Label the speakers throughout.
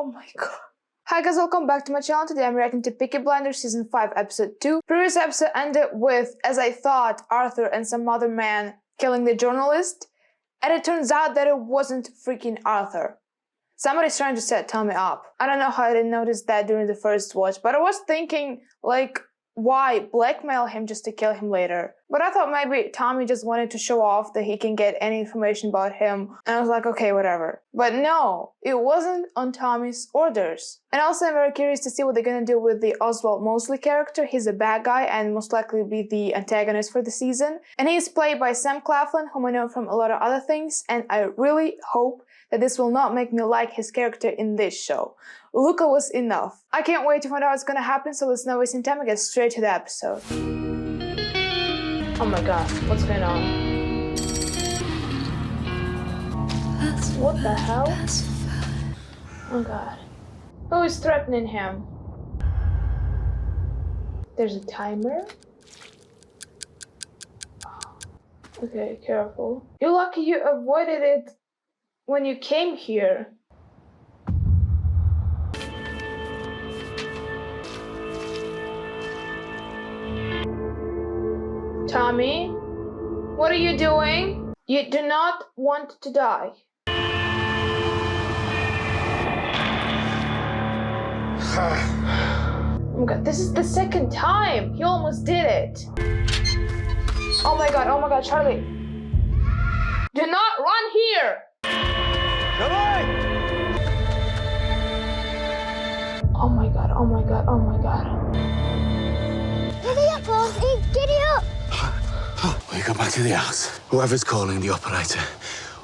Speaker 1: Oh my god. Hi guys, welcome back to my channel. Today I'm reacting to Peaky Blinders Season 5 Episode 2. Previous episode ended with, as I thought, Arthur and some other man killing the journalist. And it turns out that it wasn't freaking Arthur. Somebody's trying to set Tommy up. I don't know how I didn't notice that during the first watch, but I was thinking, like, why blackmail him just to kill him later? But I thought maybe Tommy just wanted to show off that he can get any information about him. And I was like, okay, whatever. But no, it wasn't on Tommy's orders. And also I'm very curious to see what they're gonna do with the Oswald Mosley character. He's a bad guy and most likely be the antagonist for the season. And he's played by Sam Claflin, whom I know from a lot of other things. And I really hope that this will not make me like his character in this show. Luca was enough. I can't wait to find out what's gonna happen, so let's not waste any time and get straight to the episode. Oh my god, what's going on? What the hell? Oh god. Who is threatening him? There's a timer? Okay, careful. You're lucky you avoided it when you came here. Tommy, what are you doing? You do not want to die. Oh my god, this is the second time. He almost did it. Oh my god, Charlie. Do not run here. Oh my god, oh my god, oh my god.
Speaker 2: Giddy up, Arthur, giddy up!
Speaker 3: We go back to the house. Whoever's calling the operator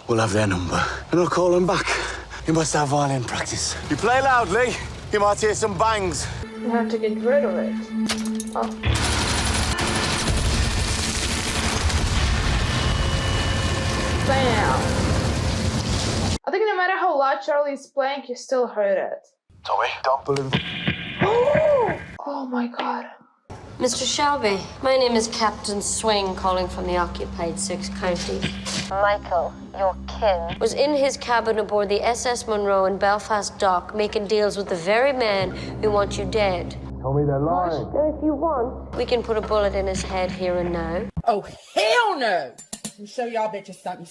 Speaker 3: will have their number. And I'll call them back. You must have violin practice. You play loudly, you might hear some bangs.
Speaker 1: You have to get rid of it. Oh. Bam. I think no matter how loud Charlie is playing, you still heard it.
Speaker 3: Tommy, don't believe.
Speaker 1: Oh my god.
Speaker 4: Mr. Shelby, my name is Captain Swing, calling from the occupied 6 counties. Michael, your kin, was in his cabin aboard the SS Monroe in Belfast Dock, making deals with the very men who want you dead.
Speaker 3: Tell me they're lying.
Speaker 4: Now, if you want, we can put a bullet in his head here and now.
Speaker 5: Oh, hell no! I'll show y'all bitches something.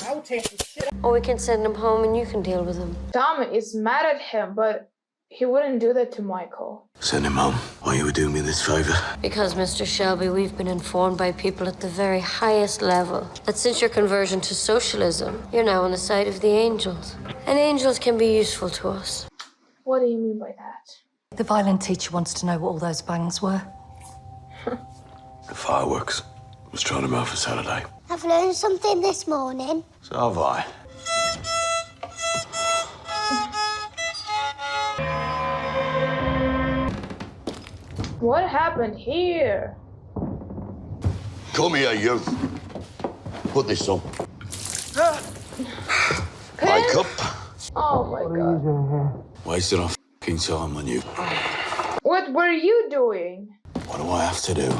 Speaker 5: I'll tear some shit up.
Speaker 4: Or we can send him home and you can deal with him.
Speaker 1: Tommy is mad at him, but he wouldn't do that to Michael.
Speaker 3: Send him home. Why you would do me this favor?
Speaker 4: Because, Mr. Shelby, we've been informed by people at the very highest level that since your conversion to socialism, you're now on the side of the angels. And angels can be useful to us.
Speaker 1: What do you mean by that?
Speaker 6: The violin teacher wants to know what all those bangs were.
Speaker 3: The fireworks. I was trying them out for Saturday.
Speaker 2: I've learned something this morning.
Speaker 3: So have I.
Speaker 1: What happened here?
Speaker 7: Come here, you. Put this on. Wake up.
Speaker 1: Oh my god.
Speaker 3: Wasting our f***ing time on you.
Speaker 1: What were you doing?
Speaker 3: What do I have to do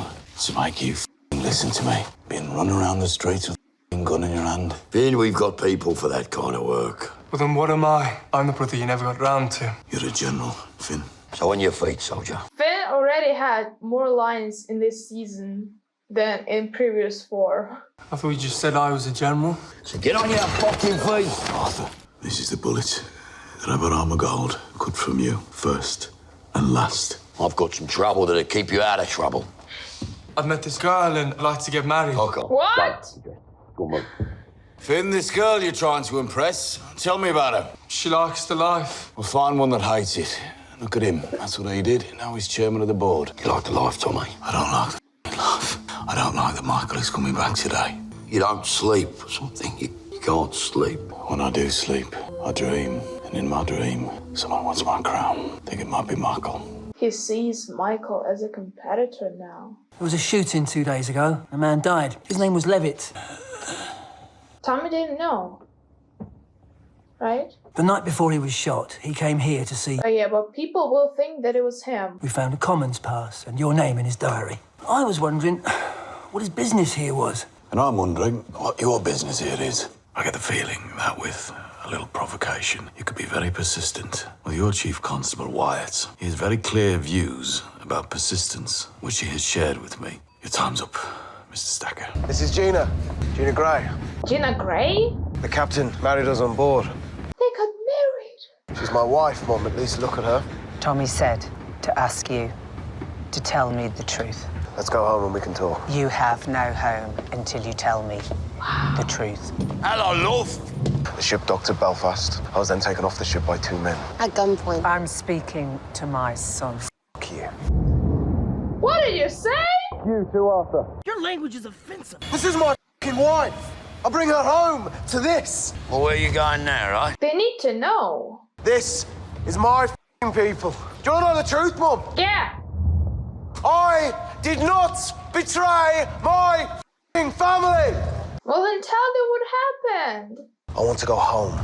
Speaker 3: to make you f***ing listen to me? Being run around the streets with a f***ing gun in your hand?
Speaker 7: Finn, we've got people for that kind of work.
Speaker 8: Well, then what am I? I'm the brother you never got round to.
Speaker 3: You're a general, Finn.
Speaker 7: So on your feet, soldier.
Speaker 1: Finn already had more lines in this season than in previous 4.
Speaker 8: I thought you just said I was a general.
Speaker 7: So get on your fucking feet.
Speaker 3: Arthur, this is the bullet that I got armor gold cut from you first and last.
Speaker 7: I've got some trouble that'll keep you out of trouble.
Speaker 8: I've met this girl and I'd like to get married.
Speaker 7: Okay.
Speaker 1: What?
Speaker 7: Go on.
Speaker 3: Finn, this girl you're trying to impress, tell me about her.
Speaker 8: She likes the life.
Speaker 3: We'll find one that hates it. Look at him. That's what he did. Now he's chairman of the board.
Speaker 7: You like the life, Tommy?
Speaker 3: I don't like the f***ing life. I don't like that Michael is coming back today.
Speaker 7: You don't sleep or something. You can't sleep.
Speaker 3: When I do sleep, I dream. And in my dream, someone wants my crown. Think it might be Michael.
Speaker 1: He sees Michael as a competitor now.
Speaker 9: There was a shooting 2 days ago. A man died. His name was Levitt.
Speaker 1: Tommy didn't know. Right?
Speaker 9: The night before he was shot, he came here to see...
Speaker 1: Oh yeah, but people will think that it was him.
Speaker 9: We found a commons pass and your name in his diary. I was wondering what his business here was.
Speaker 3: And I'm wondering what your business here is. I get the feeling that with a little provocation. You could be very persistent. Well, your Chief Constable, Wyatt, he has very clear views about persistence, which he has shared with me. Your time's up, Mr. Stacker.
Speaker 10: This is Gina. Gina Gray.
Speaker 1: Gina Gray?
Speaker 10: The captain married us on board.
Speaker 1: They got married.
Speaker 10: She's my wife, Mum. At least look at her.
Speaker 11: Tommy said to ask you to tell me the truth.
Speaker 10: Let's go home and we can talk.
Speaker 11: You have no home until you tell me the truth.
Speaker 3: Hello, love.
Speaker 10: The ship docked at Belfast. I was then taken off the ship by 2 men.
Speaker 2: At gunpoint.
Speaker 11: I'm speaking to my son.
Speaker 10: F*** you.
Speaker 1: What did you say?
Speaker 10: You too, Arthur.
Speaker 9: Your language is offensive.
Speaker 10: This is my f***ing wife. I'll bring her home to this.
Speaker 7: Well, where are you going now, right?
Speaker 1: They need to know.
Speaker 10: This is my f***ing people. Do you want to know the truth, Mum?
Speaker 1: Yeah.
Speaker 10: I did not betray my f***ing family.
Speaker 1: Well, then tell them what happened.
Speaker 10: I want to go home.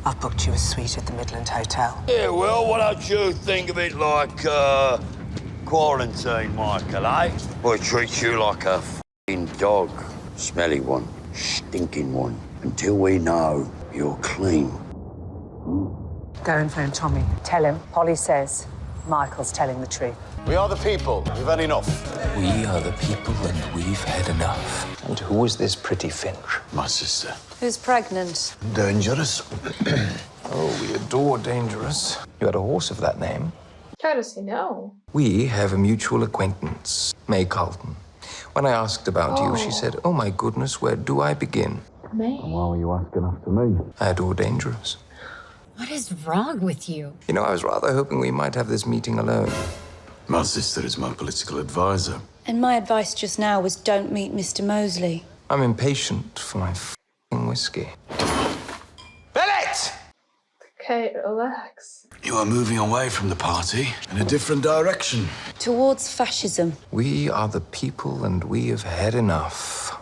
Speaker 11: I've booked you a suite at the Midland Hotel.
Speaker 7: Yeah, well, why don't you think of it like, quarantine, Michael, eh? Boy treats you like a f***ing dog. Smelly one, stinking one. Until we know you're clean.
Speaker 11: Go and phone Tommy. Tell him Polly says Michael's telling the truth.
Speaker 3: We are the people. We've had enough.
Speaker 9: We are the people and we've had enough.
Speaker 10: And who is this pretty Finch?
Speaker 3: My sister.
Speaker 6: Who's pregnant?
Speaker 10: Dangerous.
Speaker 12: Oh, we adore Dangerous. You had a horse of that name.
Speaker 1: How does he know?
Speaker 12: We have a mutual acquaintance, May Carlton. When I asked about you, she said, "Oh my goodness, where do I begin?"
Speaker 1: May.
Speaker 3: Why were you asking after me?
Speaker 12: I adore Dangerous.
Speaker 6: What is wrong with you?
Speaker 12: You know, I was rather hoping we might have this meeting alone.
Speaker 3: My sister is my political advisor.
Speaker 6: And my advice just now was don't meet Mr. Mosley.
Speaker 12: I'm impatient for my f***ing whiskey.
Speaker 10: Billet!
Speaker 1: Okay, relax.
Speaker 3: You are moving away from the party in a different direction.
Speaker 6: Towards fascism.
Speaker 12: We are the people and we have had enough.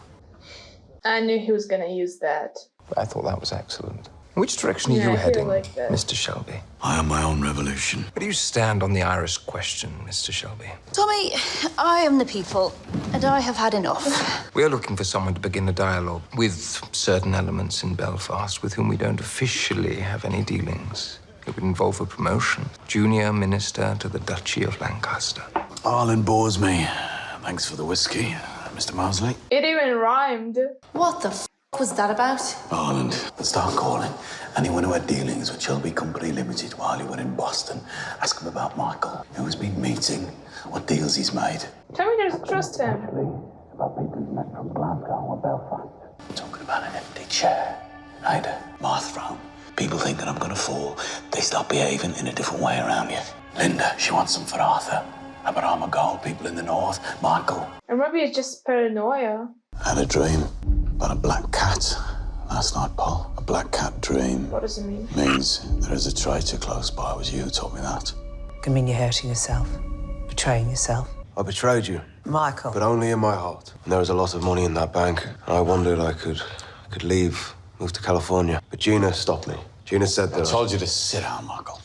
Speaker 1: I knew he was gonna use that.
Speaker 12: I thought that was excellent. Which direction are
Speaker 1: Yeah,
Speaker 12: you
Speaker 1: I feel
Speaker 12: heading,
Speaker 1: like that.
Speaker 12: Mr. Shelby?
Speaker 3: I am my own revolution.
Speaker 12: Where do you stand on the Irish question, Mr. Shelby?
Speaker 6: Tommy, I am the people, and I have had enough.
Speaker 12: We are looking for someone to begin a dialogue with certain elements in Belfast with whom we don't officially have any dealings. It would involve a promotion. Junior minister to the Duchy of Lancaster.
Speaker 3: Ireland bores me. Thanks for the whiskey, Mr. Mosley.
Speaker 1: It even rhymed.
Speaker 6: What the f was that about?
Speaker 3: Ireland. Start calling anyone who had dealings with Shelby Company Limited while you were in Boston. Ask him about Michael, who has been meeting, what deals he's made.
Speaker 1: Tell me there's trust him.
Speaker 3: About people he's met from Glasgow or Belfast. Talking about an empty chair. Ida, my throne. People think that I'm gonna fall. They start behaving in a different way around you. Linda, she wants some for Arthur. How about Armagol, people in the north? Michael.
Speaker 1: Or maybe it's just paranoia.
Speaker 3: I had a dream about a black cat last night, Paul. A black cat dream.
Speaker 1: What does it mean?
Speaker 3: Means there is a traitor close by. It was you who taught me that.
Speaker 11: Can mean you're hurting yourself, betraying yourself.
Speaker 10: I betrayed you,
Speaker 11: Michael.
Speaker 10: but only in my heart. And there was a lot of money in that bank. And I wondered I could leave, move to California. But Gina stopped me. Gina said that
Speaker 3: I told you to sit down, Michael.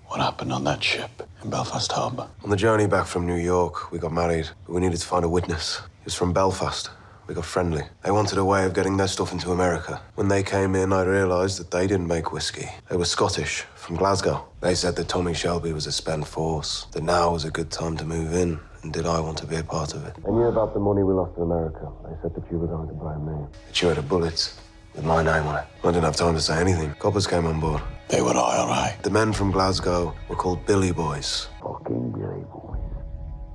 Speaker 3: What happened on that ship in Belfast Harbour?
Speaker 10: On the journey back from New York, we got married, but we needed to find a witness. He was from Belfast. We got friendly. They wanted a way of getting their stuff into America. When they came in, I realised that they didn't make whiskey. They were Scottish, from Glasgow. They said that Tommy Shelby was a spent force, that now was a good time to move in, and did I want to be a part of it? They knew about the money we lost in America. They said that you were going to blame me. That you had a bullet with my name on it. I didn't have time to say anything. Coppers came on board.
Speaker 3: They were IRA.
Speaker 10: The men from Glasgow were called Billy Boys.
Speaker 7: Fucking Billy Boys.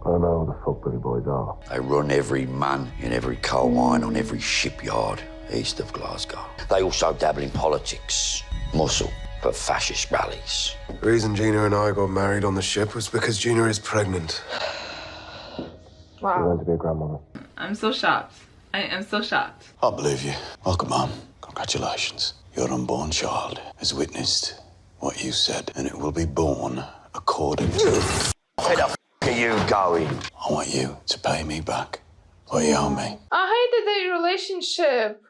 Speaker 10: I don't know who the fuck Billy Boys are.
Speaker 7: They run every man in every coal mine on every shipyard east of Glasgow. They also dabble in politics, muscle for fascist rallies.
Speaker 10: The reason Gina and I got married on the ship was because Gina is pregnant.
Speaker 1: Wow.
Speaker 10: She's going to be a grandmother.
Speaker 5: I'm so shocked. I am so shocked.
Speaker 3: I believe you. Welcome, Mum. Congratulations. Your unborn child has witnessed what you said, and it will be born according to...
Speaker 7: Where the f*** are you going?
Speaker 3: I want you to pay me back what you owe me.
Speaker 1: I hate that their relationship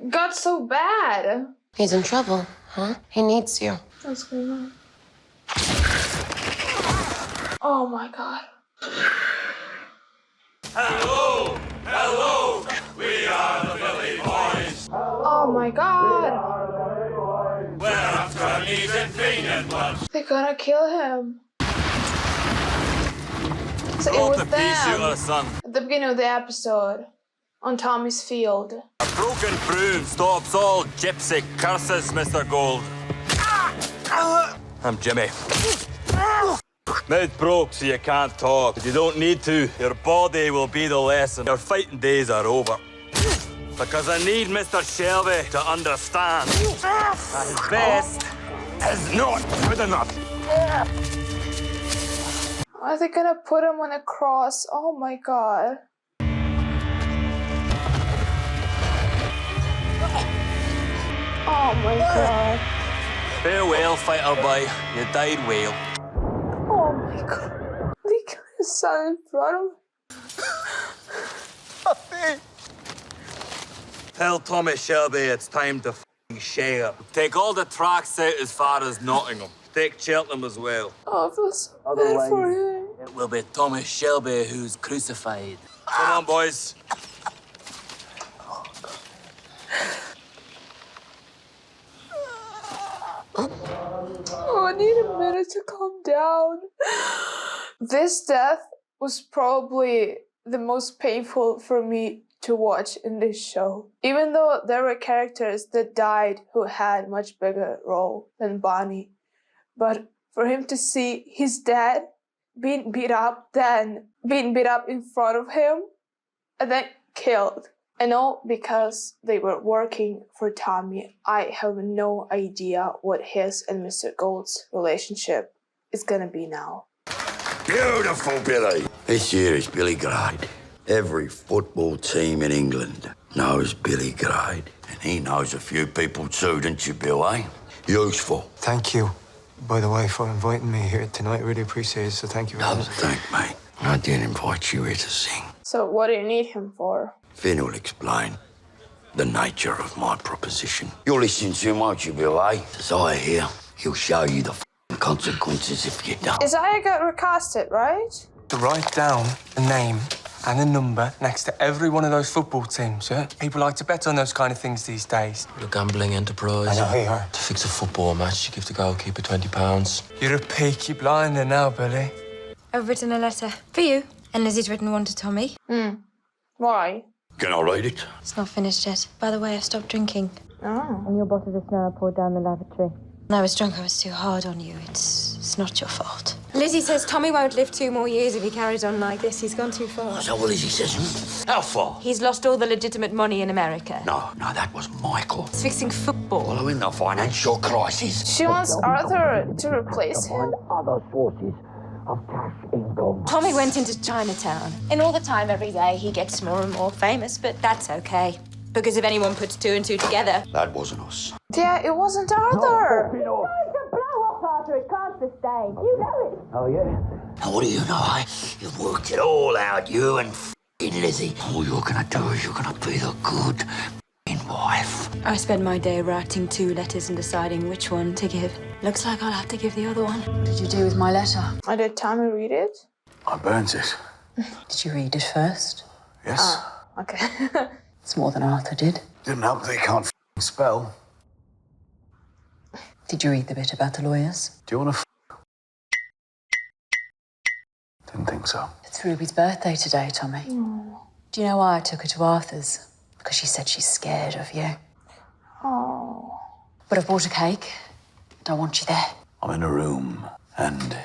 Speaker 1: got so bad.
Speaker 2: He's in trouble, huh? He needs you.
Speaker 1: What's going on? Oh my god.
Speaker 3: Hello! Hello! We are the Billy Boys!
Speaker 1: Oh my god! They're gonna kill him. So it was them at the beginning of the episode on Tommy's field.
Speaker 13: A broken broom stops all gypsy curses, Mr. Gold. I'm Jimmy. Mouth broke so you can't talk. But you don't need to. Your body will be the lesson. Your fighting days are over. Because I need Mr. Shelby to understand that his best is not good enough.
Speaker 1: Are they gonna put him on a cross? Oh my god. Oh my god.
Speaker 13: Farewell, fighter boy. You died well.
Speaker 1: Oh my god. They killed his son in front of him.
Speaker 13: Tell Tommy Shelby it's time to f***ing share. Take all the tracks out as far as Nottingham. Take Cheltenham as well.
Speaker 1: Oh, I feel so bad for him.
Speaker 13: It will be Tommy Shelby who's crucified. Come on, boys.
Speaker 1: Oh, I need a minute to calm down. This death was probably the most painful for me to watch in this show. Even though there were characters that died who had much bigger role than Bonnie. But for him to see his dad being beat up, then being beat up in front of him, and then killed. And all because they were working for Tommy. I have no idea what his and Mr. Gold's relationship is gonna be now.
Speaker 7: Beautiful, Billy. This year is Billy Grade. Every football team in England knows Billy Grade. And he knows a few people too, don't you, Bill, eh? Useful.
Speaker 8: Thank you, by the way, for inviting me here tonight. Really appreciate it, so thank you very much.
Speaker 7: Thank me. I didn't invite you here to sing.
Speaker 1: So what do you need him for?
Speaker 7: Finn will explain the nature of my proposition. You're listening to him, won't you, Bill, eh? As I hear, he'll show you the consequences if you don't.
Speaker 1: Isaiah got recasted, right?
Speaker 8: To write down the name and a number next to every one of those football teams, yeah? People like to bet on those kind of things these days.
Speaker 14: You're a gambling enterprise.
Speaker 8: I know you are.
Speaker 14: To fix a football match, you give the goalkeeper £20.
Speaker 8: You're a peaky blinder now, Billy.
Speaker 15: I've written a letter for you, and Lizzie's written one to Tommy.
Speaker 1: Why?
Speaker 7: Can I read it?
Speaker 15: It's not finished yet. By the way, I stopped drinking.
Speaker 1: Oh.
Speaker 15: And your bottle of snow I poured down the lavatory. When I was drunk, I was too hard on you. It's not your fault. Lizzie says Tommy won't live 2 more years if he carries on like this. He's gone too far.
Speaker 7: So what Lizzie says? How far?
Speaker 15: He's lost all the legitimate money in America.
Speaker 7: No, that was Michael.
Speaker 15: He's fixing football.
Speaker 7: Following the financial crisis.
Speaker 1: She wants Arthur to replace him?
Speaker 7: Other sources of cash income.
Speaker 15: Tommy went into Chinatown. In all the time every day, he gets more and more famous, but that's okay. Because if anyone puts 2 and 2 together...
Speaker 7: That wasn't us.
Speaker 1: Yeah, it wasn't Arthur.
Speaker 15: It's a blow-up, Arthur. It can't sustain. You know it.
Speaker 7: Oh, yeah? And what do you know, eh? You've worked it all out, you and f***ing Lizzie. All you're gonna do is you're gonna be the good f***ing wife.
Speaker 15: I spend my day writing 2 letters and deciding which one to give. Looks like I'll have to give the other one.
Speaker 6: What did you do with my letter?
Speaker 1: Did Tommy read it?
Speaker 10: I burnt it.
Speaker 6: Did you read it first?
Speaker 10: Yes.
Speaker 1: Okay.
Speaker 6: It's more than Arthur did.
Speaker 10: Didn't help that he can't f***ing spell.
Speaker 6: Did you read the bit about the lawyers?
Speaker 10: Do you want to Didn't think so.
Speaker 6: It's Ruby's birthday today, Tommy. Do you know why I took her to Arthur's? Because she said she's scared of you.
Speaker 1: Oh.
Speaker 6: But I've bought a cake. Don't want you there.
Speaker 3: I'm in a room and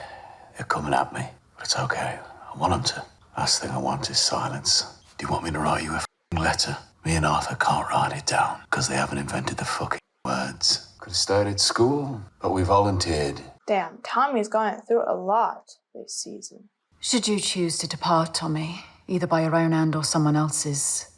Speaker 3: they're coming at me, but it's okay. I want them to. Last thing I want is silence. Do you want me to write you a f***ing letter? Me and Arthur can't write it down because they haven't invented the fucking words.
Speaker 10: Could have stayed at school, but we volunteered.
Speaker 1: Damn, Tommy's gone through a lot this season.
Speaker 6: Should you choose to depart, Tommy, either by your own hand or someone else's,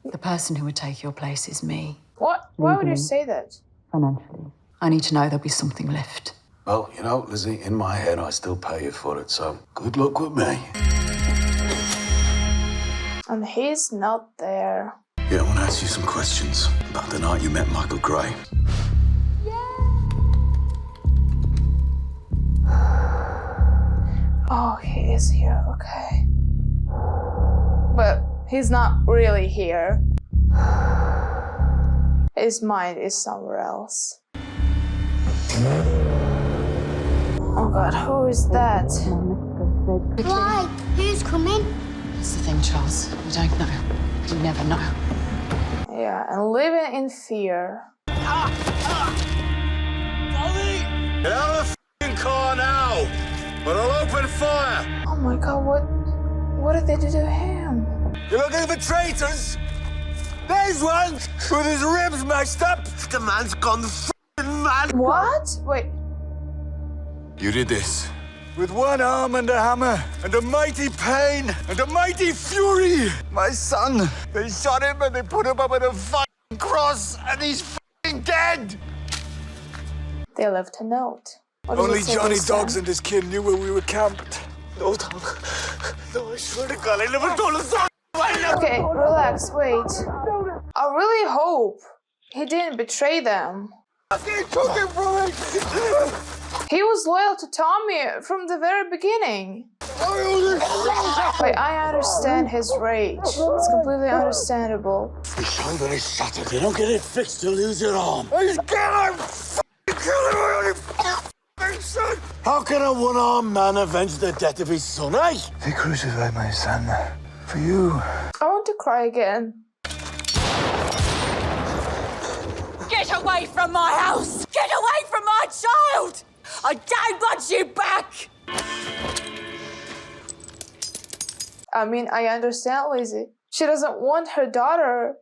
Speaker 6: the person who would take your place is me.
Speaker 1: What? Why would you say that?
Speaker 6: Financially. I need to know there'll be something left.
Speaker 3: Well, you know, Lizzie, in my head, I still pay you for it, so good luck with me.
Speaker 1: And he's not there.
Speaker 3: Yeah, I want to ask you some questions about the night you met Michael Gray.
Speaker 1: Oh, he is here, okay. But he's not really here. His mind is somewhere else. Oh God, who is that?
Speaker 2: Why? Who's coming?
Speaker 6: That's the thing, Charles. We don't know. We never know.
Speaker 1: Yeah, and living in fear.
Speaker 3: Get out of the f***ing car now, or I'll open fire.
Speaker 1: Oh my God, what did they do to him?
Speaker 3: You're looking for traitors? There's one with his ribs mashed up. The man's gone f***ing mad.
Speaker 1: What? Wait.
Speaker 3: You did this. With one arm and a hammer, and a mighty pain, and a mighty fury. My son, they shot him and they put him up on a f***ing cross, and he's f***ing dead.
Speaker 1: They left a note. What does
Speaker 3: Only
Speaker 1: it say
Speaker 3: Johnny
Speaker 1: this time?
Speaker 3: Dogs and his kid knew where we were camped. No, Tom. No, I swear to God, I never told a soul.
Speaker 1: Okay, relax, wait. I really hope he didn't betray them.
Speaker 3: They took him from me.
Speaker 1: He was loyal to Tommy from the very beginning. Wait, I understand his rage. It's completely understandable.
Speaker 3: The shoulder is shattered. You don't get it fixed, you lose your arm. He's gonna kill him. Son. How can a one-armed man avenge the death of his son, eh?
Speaker 10: They crucified my son for you.
Speaker 1: I want to cry again.
Speaker 11: Get away from my house! Get away from my child! I don't want you back!
Speaker 1: I mean, I understand Lizzie. She doesn't want her daughter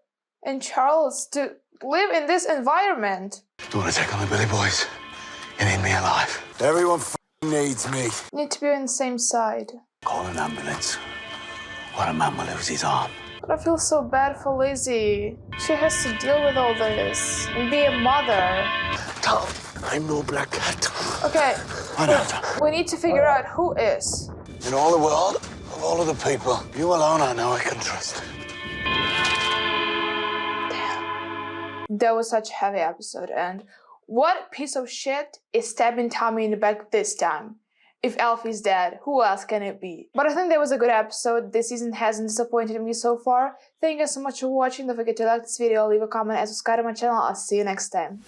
Speaker 1: and Charles to live in this environment.
Speaker 3: You want to take on the Billy Boys? You need me alive. Everyone needs me.
Speaker 1: Need to be on the same side.
Speaker 3: Call an ambulance. Or a man will lose his arm.
Speaker 1: But I feel so bad for Lizzie. She has to deal with all this and be a mother.
Speaker 3: Tom, I'm no black cat.
Speaker 1: Okay,
Speaker 3: I know, Tom.
Speaker 1: we need to figure out who is.
Speaker 3: In all the world, of all of the people, you alone I know I can trust.
Speaker 1: That was such a heavy episode, and what piece of shit is stabbing Tommy in the back this time? If Alfie's dead, who else can it be? But I think that was a good episode. This season hasn't disappointed me so far. Thank you so much for watching. Don't forget to like this video, leave a comment, and subscribe to my channel. I'll see you next time.